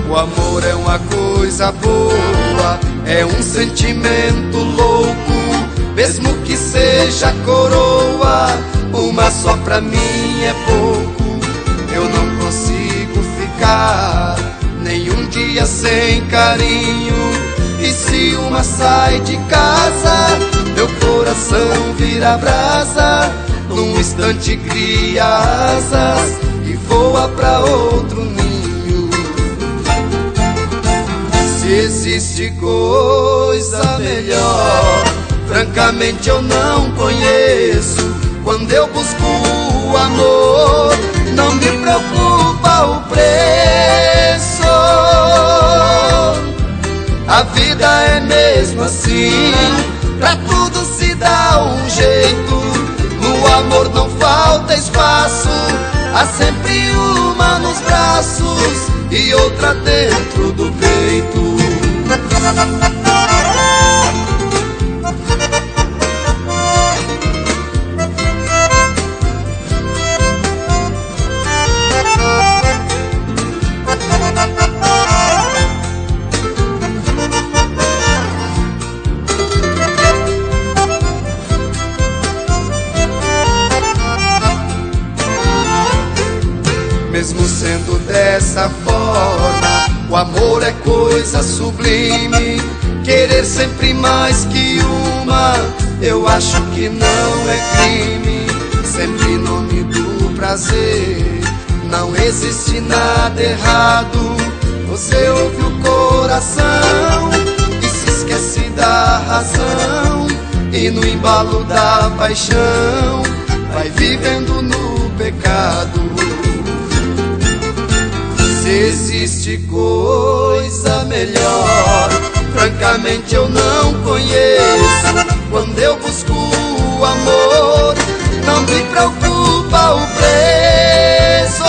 O amor é uma coisa boa, é um sentimento louco, mesmo que seja coroa, uma só pra mim é pouco. Eu não consigo ficar nenhum dia sem carinho, e se uma sai de casa, meu coração vira brasa, num instante cria asas e voa pra outro ninho. Se existe coisa melhor, francamente eu não conheço. Quando eu busco o amor, não me preocupa o preço. A vida é mesmo assim, pra tudo se dá um jeito. No amor não falta espaço, há sempre uma nos braços e outra dentro do peito. Mesmo sendo dessa forma, o amor é coisa sublime. Querer sempre mais que uma, eu acho que não é crime. Sempre em nome do prazer, não existe nada errado. Você ouve o coração e se esquece da razão, e no embalo da paixão vai vivendo no pecado. Se existe coisa melhor, francamente eu não conheço. Quando eu busco o amor, não me preocupa o preço.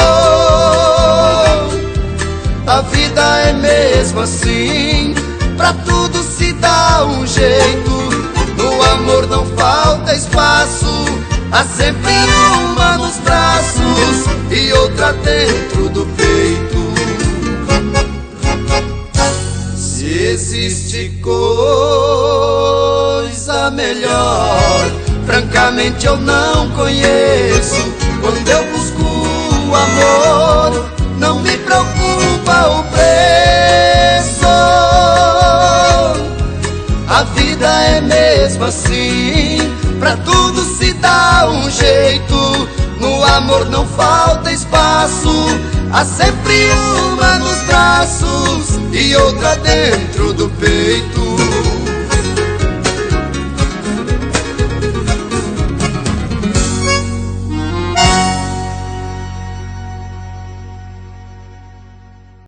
A vida é mesmo assim, pra tudo se dá um jeito. No amor não falta espaço, há sempre uma nos braços e outra dentro do peito. Se existe coisa melhor, francamente eu não conheço. Quando eu busco o amor, não me preocupa o preço. A vida é mesmo assim, pra tudo se dá um jeito. No amor não falta espaço, há sempre uma nos braços e outra dentro do peito.